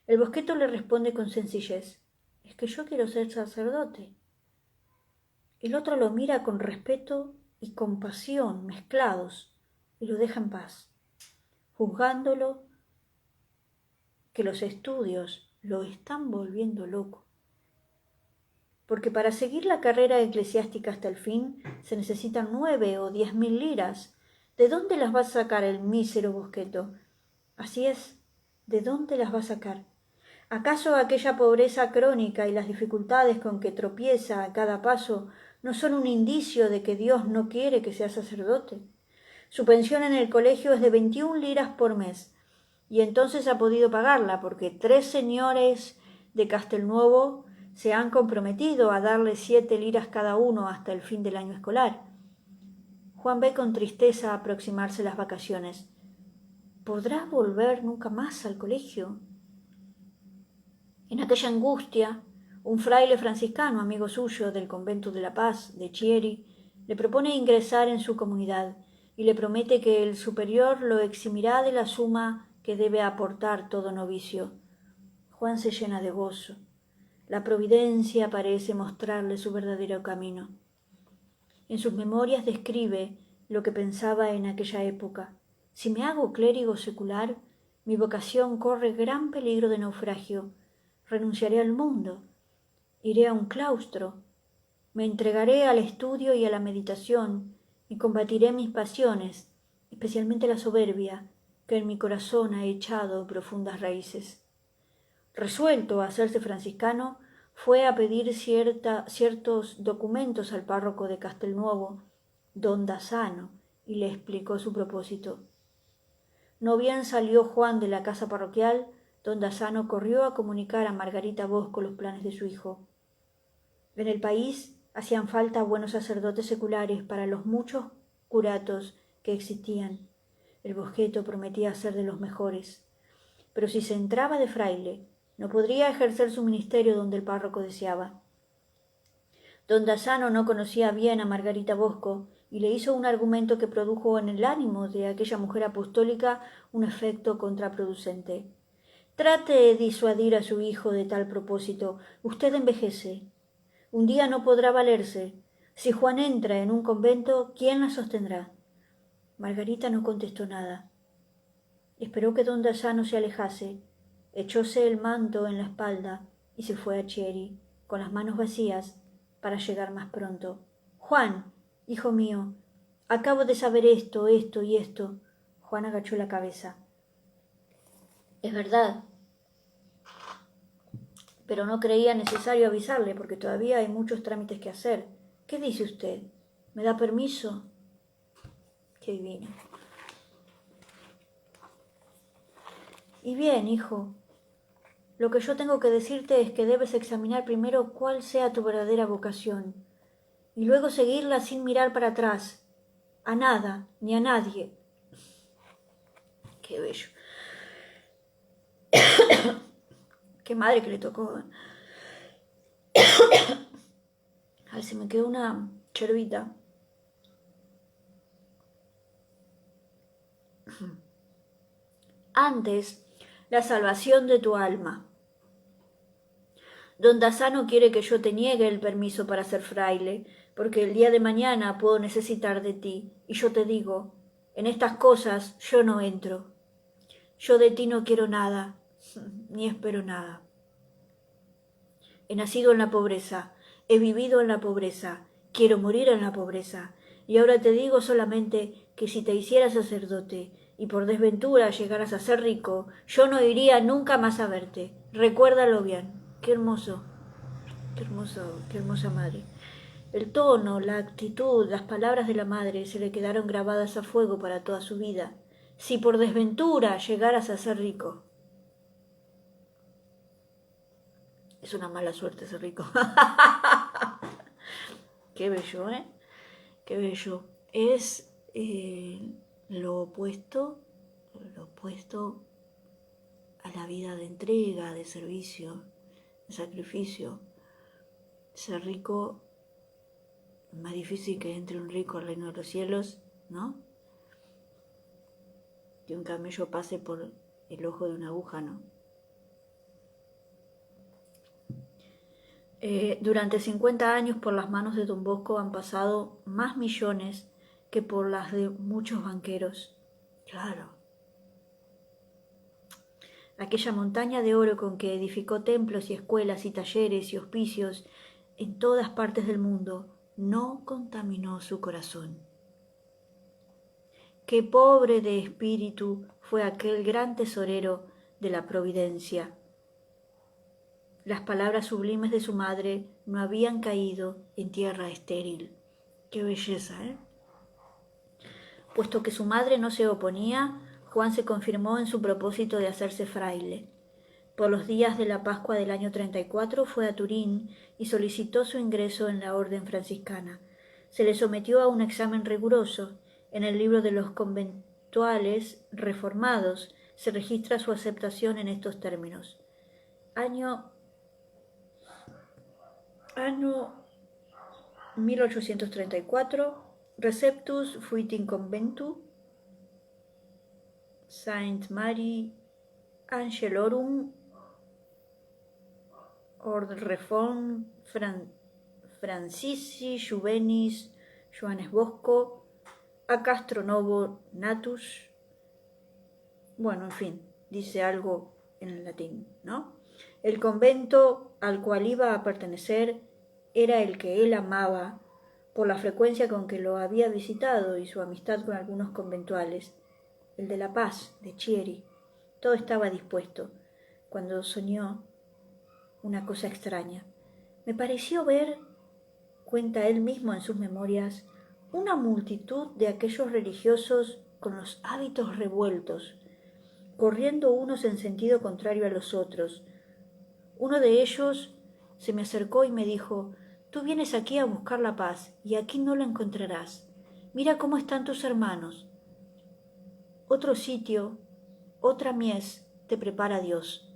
El Bosqueto le responde con sencillez: «Es que yo quiero ser sacerdote». El otro lo mira con respeto y compasión mezclados y lo deja en paz, juzgándolo que los estudios lo están volviendo loco. Porque para seguir la carrera eclesiástica hasta el fin se necesitan 9 o 10.000 liras. ¿De dónde las va a sacar el mísero Bosqueto? Así es, ¿de dónde las va a sacar? ¿Acaso aquella pobreza crónica y las dificultades con que tropieza a cada paso no son un indicio de que Dios no quiere que sea sacerdote? Su pensión en el colegio es de 21 liras por mes, y entonces ha podido pagarla porque 3 señores de Castelnuovo Se han comprometido a darle 7 liras cada uno hasta el fin del año escolar. Juan ve con tristeza aproximarse las vacaciones. ¿Podrá volver nunca más al colegio? En aquella angustia, un fraile franciscano, amigo suyo del convento de la Paz de Chieri, le propone ingresar en su comunidad y le promete que el superior lo eximirá de la suma que debe aportar todo novicio. Juan se llena de gozo. La providencia parece mostrarle su verdadero camino. En sus memorias describe lo que pensaba en aquella época. Si me hago clérigo secular, mi vocación corre gran peligro de naufragio. Renunciaré al mundo, iré a un claustro, me entregaré al estudio y a la meditación y combatiré mis pasiones, especialmente la soberbia, que en mi corazón ha echado profundas raíces. Resuelto a hacerse franciscano, fue a pedir ciertos documentos al párroco de Castelnuovo, don Dassano, y le explicó su propósito. No bien salió Juan de la casa parroquial, don Dassano corrió a comunicar a Margarita Bosco los planes de su hijo. En el país hacían falta buenos sacerdotes seculares para los muchos curatos que existían. El Bosqueto prometía ser de los mejores, pero si se entraba de fraile, no podría ejercer su ministerio donde el párroco deseaba. Don Dassano no conocía bien a Margarita Bosco y le hizo un argumento que produjo en el ánimo de aquella mujer apostólica un efecto contraproducente. Trate de disuadir a su hijo de tal propósito. Usted envejece. Un día no podrá valerse. Si Juan entra en un convento, ¿quién la sostendrá? Margarita no contestó nada. Esperó que don Dassano se alejase, echóse el manto en la espalda y se fue a Chieri, con las manos vacías, para llegar más pronto. Juan, hijo mío, acabo de saber esto y esto. Juan agachó la cabeza. Es verdad, pero no creía necesario avisarle porque todavía hay muchos trámites que hacer. ¿Qué dice usted? ¿Me da permiso? Qué divino. Y bien, hijo, lo que yo tengo que decirte es que debes examinar primero cuál sea tu verdadera vocación y luego seguirla sin mirar para atrás, a nada ni a nadie. Qué bello. Qué madre que le tocó. Ay, se me quedó una cherbita. Antes, la salvación de tu alma. Don Dassano quiere que yo te niegue el permiso para ser fraile, porque el día de mañana puedo necesitar de ti, y yo te digo, en estas cosas yo no entro. Yo de ti no quiero nada, ni espero nada. He nacido en la pobreza, he vivido en la pobreza, quiero morir en la pobreza, y ahora te digo solamente que si te hicieras sacerdote y por desventura llegaras a ser rico, yo no iría nunca más a verte. Recuérdalo bien. Qué hermoso, qué hermosa madre. El tono, la actitud, las palabras de la madre se le quedaron grabadas a fuego para toda su vida. Si por desventura llegaras a ser rico. Es una mala suerte ser rico. Qué bello, ¿eh? Qué bello. Es lo opuesto a la vida de entrega, de servicio, de sacrificio. Ser rico es más difícil que entre un rico al reino de los cielos, ¿no? Que un camello pase por el ojo de una aguja, ¿no? Durante 50 años por las manos de don Bosco han pasado más millones que por las de muchos banqueros. Claro. Aquella montaña de oro con que edificó templos y escuelas y talleres y hospicios en todas partes del mundo no contaminó su corazón. Qué pobre de espíritu fue aquel gran tesorero de la providencia. Las palabras sublimes de su madre no habían caído en tierra estéril. Qué belleza, ¿eh? Puesto que su madre no se oponía, Juan se confirmó en su propósito de hacerse fraile. Por los días de la Pascua del año 34 fue a Turín y solicitó su ingreso en la orden franciscana. Se le sometió a un examen riguroso. En el libro de los conventuales reformados se registra su aceptación en estos términos. Año 1834, Receptus fuit in conventu Saint Mary Angelorum Ordre Reform Francisci Juvenis Johannes Bosco a Castro Novo Natus. Bueno, en fin, dice algo en el latín, ¿no? El convento al cual iba a pertenecer era el que él amaba por la frecuencia con que lo había visitado y su amistad con algunos conventuales, el de La Paz, de Chieri. Todo estaba dispuesto, cuando soñó una cosa extraña. Me pareció ver, cuenta él mismo en sus memorias, una multitud de aquellos religiosos con los hábitos revueltos, corriendo unos en sentido contrario a los otros. Uno de ellos se me acercó y me dijo: «Tú vienes aquí a buscar la paz, y aquí no la encontrarás. Mira cómo están tus hermanos. Otro sitio, otra mies te prepara Dios».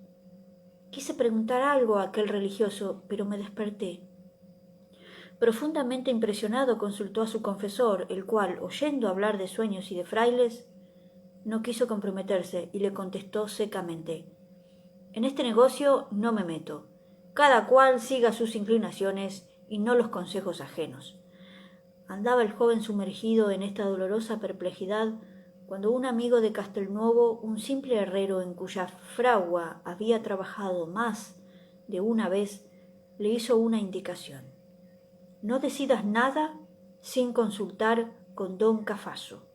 Quise preguntar algo a aquel religioso, pero me desperté. Profundamente impresionado, consultó a su confesor, el cual, oyendo hablar de sueños y de frailes, no quiso comprometerse y le contestó secamente: «En este negocio no me meto. Cada cual siga sus inclinaciones y no los consejos ajenos». Andaba el joven sumergido en esta dolorosa perplejidad cuando un amigo de Castelnuovo, un simple herrero en cuya fragua había trabajado más de una vez, le hizo una indicación: «No decidas nada sin consultar con don Cafaso».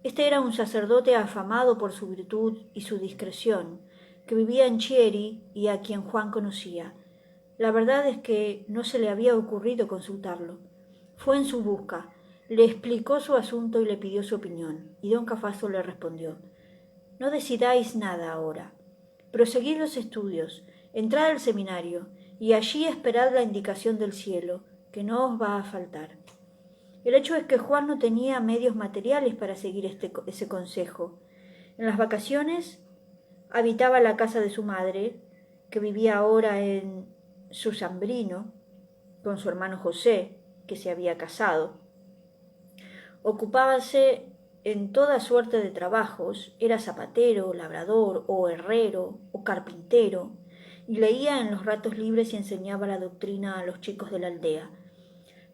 Este era un sacerdote afamado por su virtud y su discreción, que vivía en Chieri y a quien Juan conocía. La verdad es que no se le había ocurrido consultarlo. Fue en su busca, le explicó su asunto y le pidió su opinión, y don Cafaso le respondió: «No decidáis nada ahora. Proseguid los estudios, entrad al seminario, y allí esperad la indicación del cielo, que no os va a faltar». El hecho es que Juan no tenía medios materiales para seguir ese consejo. En las vacaciones habitaba la casa de su madre, que vivía ahora en Susambrino, con su hermano José, que se había casado. Ocupábase en toda suerte de trabajos, era zapatero, labrador, o herrero, o carpintero, y leía en los ratos libres y enseñaba la doctrina a los chicos de la aldea.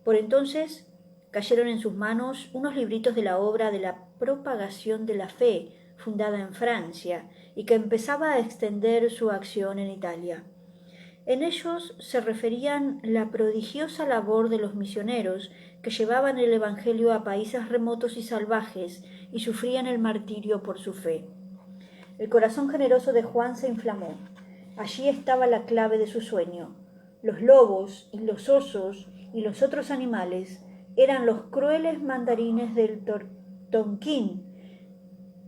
Por entonces cayeron en sus manos unos libritos de la obra de la propagación de la fe, fundada en Francia, y que empezaba a extender su acción en Italia. En ellos se referían la prodigiosa labor de los misioneros que llevaban el Evangelio a países remotos y salvajes y sufrían el martirio por su fe. El corazón generoso de Juan se inflamó. Allí estaba la clave de su sueño. Los lobos y los osos y los otros animales eran los crueles mandarines del Tonquín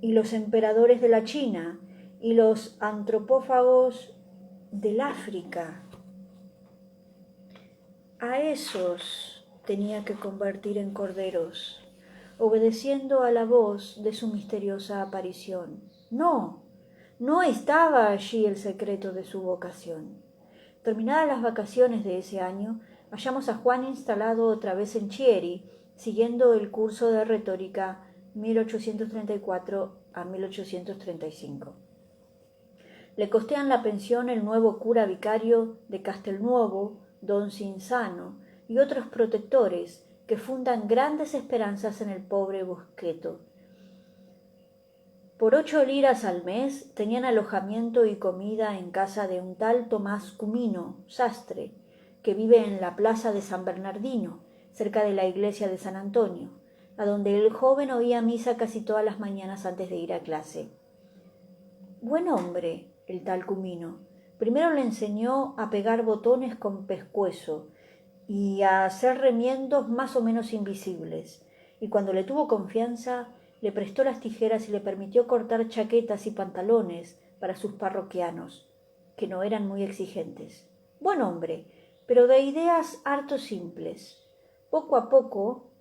y los emperadores de la China y los antropófagos del África. A esos tenía que convertir en corderos, obedeciendo a la voz de su misteriosa aparición. No estaba allí el secreto de su vocación. Terminadas las vacaciones de ese año, hallamos a Juan instalado otra vez en Chieri, siguiendo el curso de retórica 1834 a 1835. Le costean la pensión el nuevo cura vicario de Castelnuovo, don Cinzano, y otros protectores que fundan grandes esperanzas en el pobre Bosqueto. Por 8 liras al mes tenían alojamiento y comida en casa de un tal Tomás Cumino, sastre, que vive en la plaza de San Bernardino, cerca de la iglesia de San Antonio, a donde el joven oía misa casi todas las mañanas antes de ir a clase. Buen hombre, el tal Cumino. Primero le enseñó a pegar botones con pescuezo y a hacer remiendos más o menos invisibles, y cuando le tuvo confianza, le prestó las tijeras y le permitió cortar chaquetas y pantalones para sus parroquianos, que no eran muy exigentes. Buen hombre, pero de ideas harto simples. Poco a poco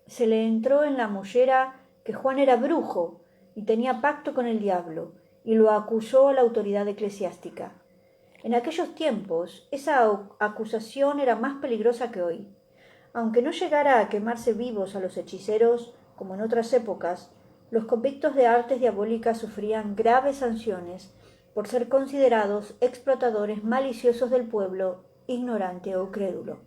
se le entró en la mollera que Juan era brujo y tenía pacto con el diablo, y lo acusó a la autoridad eclesiástica. En aquellos tiempos esa acusación era más peligrosa que hoy. Aunque no llegara a quemarse vivos a los hechiceros, como en otras épocas, los convictos de artes diabólicas sufrían graves sanciones por ser considerados explotadores maliciosos del pueblo, ignorante o crédulo.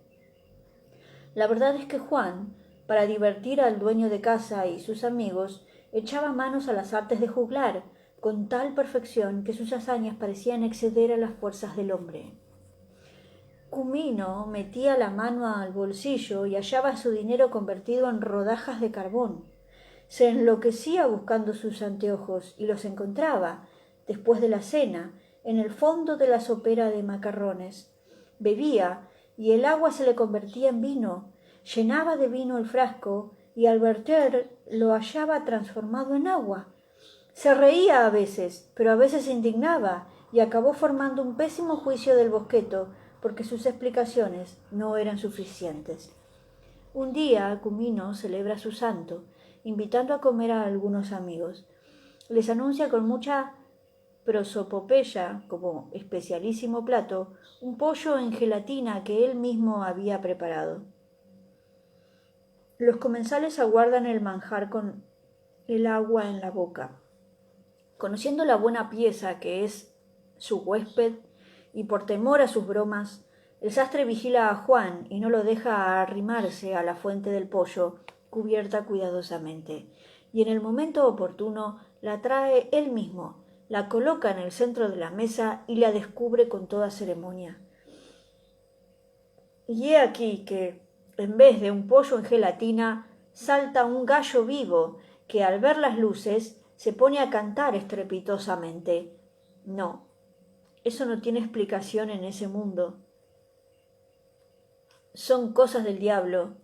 La verdad es que Juan, para divertir al dueño de casa y sus amigos, echaba manos a las artes de juglar, con tal perfección que sus hazañas parecían exceder a las fuerzas del hombre. Cumino metía la mano al bolsillo y hallaba su dinero convertido en rodajas de carbón. Se enloquecía buscando sus anteojos y los encontraba, después de la cena, en el fondo de la sopera de macarrones. Bebía y el agua se le convertía en vino. Llenaba de vino el frasco y al verter lo hallaba transformado en agua. Se reía a veces, pero a veces se indignaba y acabó formando un pésimo juicio del bosqueto porque sus explicaciones no eran suficientes. Un día Cumino celebra su santo, invitando a comer a algunos amigos. Les anuncia con mucha prosopopeya, como especialísimo plato, un pollo en gelatina que él mismo había preparado. Los comensales aguardan el manjar con el agua en la boca. Conociendo la buena pieza que es su huésped y por temor a sus bromas, el sastre vigila a Juan y no lo deja arrimarse a la fuente del pollo, cubierta cuidadosamente, y en el momento oportuno la trae él mismo, la coloca en el centro de la mesa y la descubre con toda ceremonia. Y he aquí que, en vez de un pollo en gelatina, salta un gallo vivo que al ver las luces se pone a cantar estrepitosamente. No, eso no tiene explicación en ese mundo. Son cosas del diablo,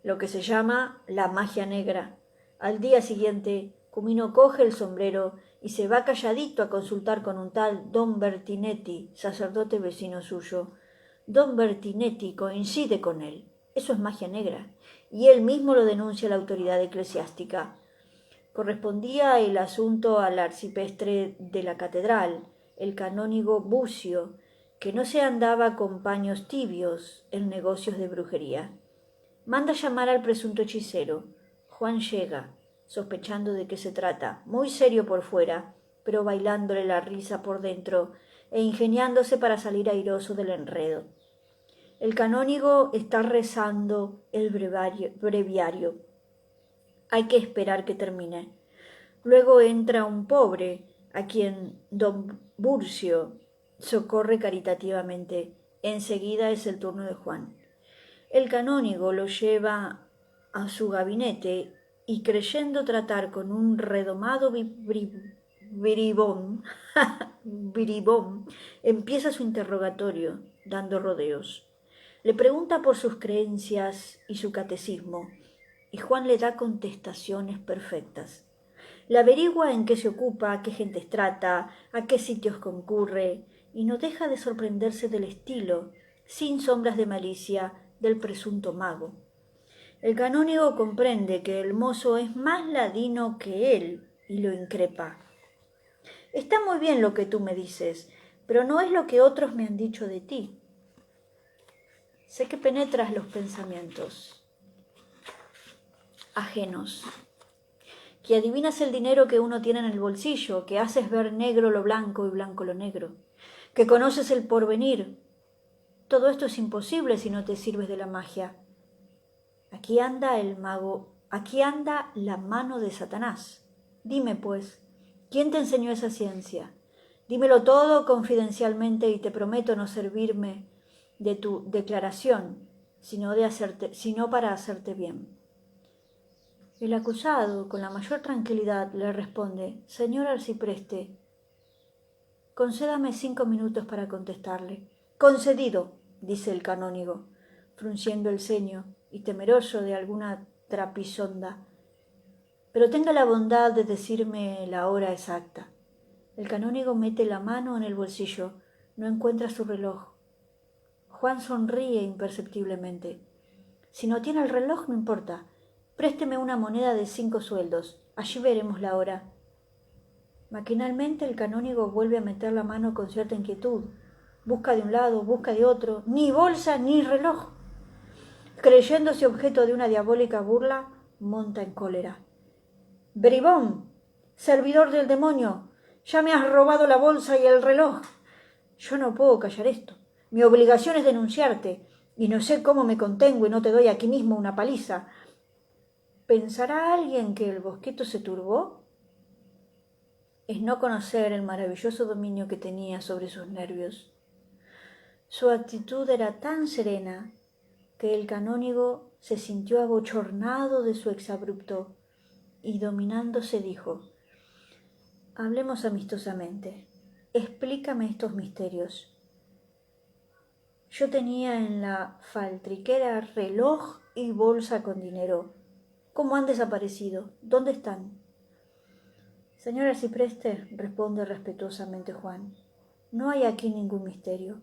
lo que se llama la magia negra. Al día siguiente, Cumino coge el sombrero y se va calladito a consultar con un tal don Bertinetti, sacerdote vecino suyo. Don Bertinetti coincide con él. Eso es magia negra, y él mismo lo denuncia a la autoridad eclesiástica. Correspondía el asunto al arcipreste de la catedral, el canónigo Bucio, que no se andaba con paños tibios en negocios de brujería. Manda llamar al presunto hechicero. Juan llega, sospechando de qué se trata, muy serio por fuera, pero bailándole la risa por dentro e ingeniándose para salir airoso del enredo. El canónigo está rezando el breviario. Hay que esperar que termine. Luego entra un pobre, a quien don Burcio socorre caritativamente. Enseguida es el turno de Juan. El canónigo lo lleva a su gabinete y, creyendo tratar con un redomado bribón, empieza su interrogatorio, dando rodeos. Le pregunta por sus creencias y su catecismo, y Juan le da contestaciones perfectas. Le averigua en qué se ocupa, qué gentes trata, a qué sitios concurre, y no deja de sorprenderse del estilo, sin sombras de malicia, del presunto mago. El canónigo comprende que el mozo es más ladino que él y lo increpa. Está muy bien lo que tú me dices, pero no es lo que otros me han dicho de ti. Sé que penetras los pensamientos ajenos, que adivinas el dinero que uno tiene en el bolsillo, que haces ver negro lo blanco y blanco lo negro, que conoces el porvenir. Todo esto es imposible si no te sirves de la magia. Aquí anda el mago, aquí anda la mano de Satanás. Dime, pues, ¿quién te enseñó esa ciencia? Dímelo todo confidencialmente y te prometo no servirme de tu declaración, sino para hacerte bien. El acusado, con la mayor tranquilidad, le responde: Señor arcipreste, concédame 5 minutos para contestarle. Concedido, dice el canónigo, frunciendo el ceño y temeroso de alguna trapisonda. Pero tenga la bondad de decirme la hora exacta. El canónigo mete la mano en el bolsillo. No encuentra su reloj. Juan sonríe imperceptiblemente. Si no tiene el reloj, no importa. Présteme una moneda de 5 sueldos. Allí veremos la hora. Maquinalmente el canónigo vuelve a meter la mano con cierta inquietud. Busca de un lado, busca de otro. Ni bolsa ni reloj. Creyéndose objeto de una diabólica burla, monta en cólera. —¡Bribón! ¡Servidor del demonio! ¡Ya me has robado la bolsa y el reloj! Yo no puedo callar esto. Mi obligación es denunciarte, y no sé cómo me contengo y no te doy aquí mismo una paliza. ¿Pensará alguien que el bosqueto se turbó? Es no conocer el maravilloso dominio que tenía sobre sus nervios. Su actitud era tan serena que el canónigo se sintió abochornado de su exabrupto y dominándose dijo: «Hablemos amistosamente. Explícame estos misterios». Yo tenía en la faltriquera reloj y bolsa con dinero. ¿Cómo han desaparecido? ¿Dónde están? Señor arcipreste, responde respetuosamente Juan, no hay aquí ningún misterio.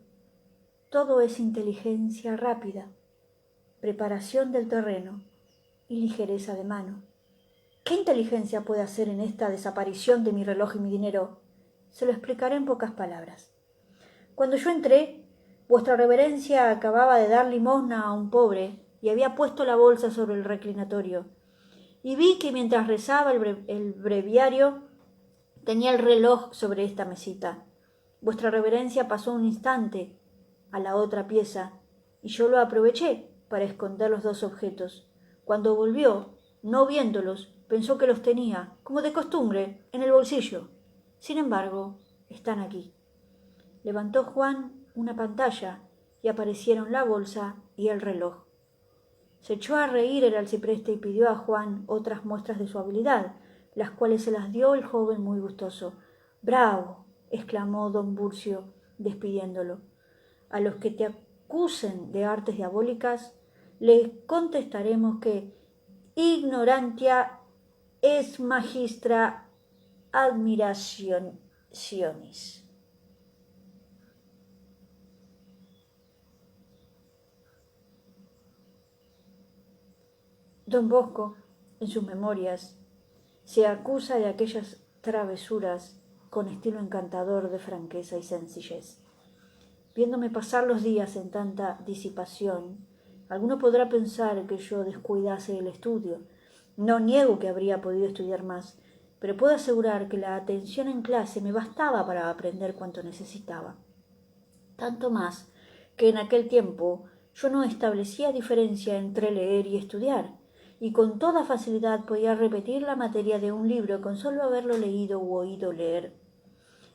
Todo es inteligencia rápida, preparación del terreno y ligereza de mano. ¿Qué inteligencia puede hacer en esta desaparición de mi reloj y mi dinero? Se lo explicaré en pocas palabras. Cuando yo entré, vuestra reverencia acababa de dar limosna a un pobre y había puesto la bolsa sobre el reclinatorio. Y vi que mientras rezaba el breviario, tenía el reloj sobre esta mesita. Vuestra reverencia pasó un instante a la otra pieza y yo lo aproveché para esconder los dos objetos. Cuando volvió, no viéndolos, pensó que los tenía, como de costumbre, en el bolsillo. Sin embargo, están aquí. Levantó Juan una pantalla y aparecieron la bolsa y el reloj. Se echó a reír el arcipreste y pidió a Juan otras muestras de su habilidad, las cuales se las dio el joven muy gustoso. «¡Bravo!», exclamó don Burcio, despidiéndolo. «A los que te acusen de artes diabólicas, les contestaremos que ignorantia es magistra admirationis». Don Bosco, en sus memorias, se acusa de aquellas travesuras con estilo encantador de franqueza y sencillez. Viéndome pasar los días en tanta disipación, alguno podrá pensar que yo descuidase el estudio. No niego que habría podido estudiar más, pero puedo asegurar que la atención en clase me bastaba para aprender cuanto necesitaba. Tanto más que en aquel tiempo yo no establecía diferencia entre leer y estudiar, y con toda facilidad podía repetir la materia de un libro con solo haberlo leído u oído leer.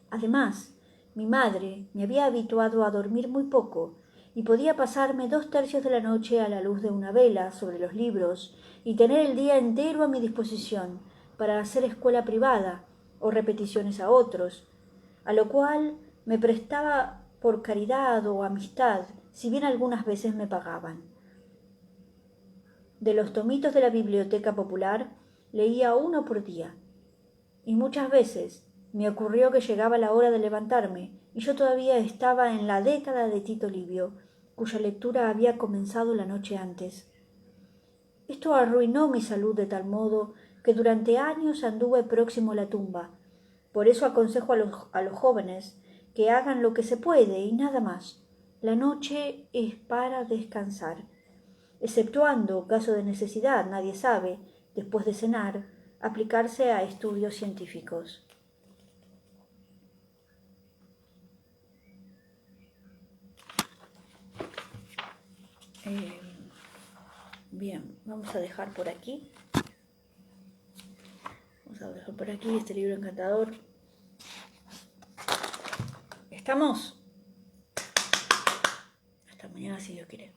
Además, mi madre me había habituado a dormir muy poco, y podía pasarme 2/3 de la noche a la luz de una vela sobre los libros y tener el día entero a mi disposición para hacer escuela privada o repeticiones a otros, a lo cual me prestaba por caridad o amistad, si bien algunas veces me pagaban. De los tomitos de la biblioteca popular leía uno por día, y muchas veces me ocurrió que llegaba la hora de levantarme y yo todavía estaba en la década de Tito Livio, cuya lectura había comenzado la noche antes. Esto arruinó mi salud de tal modo que durante años anduve próximo a la tumba. Por eso aconsejo a los jóvenes que hagan lo que se puede y nada más. La noche es para descansar. Exceptuando caso de necesidad, nadie sabe, después de cenar, aplicarse a estudios científicos. Bien, vamos a dejar por aquí. Vamos a dejar por aquí este libro encantador. ¿Estamos? Hasta mañana si Dios quiere.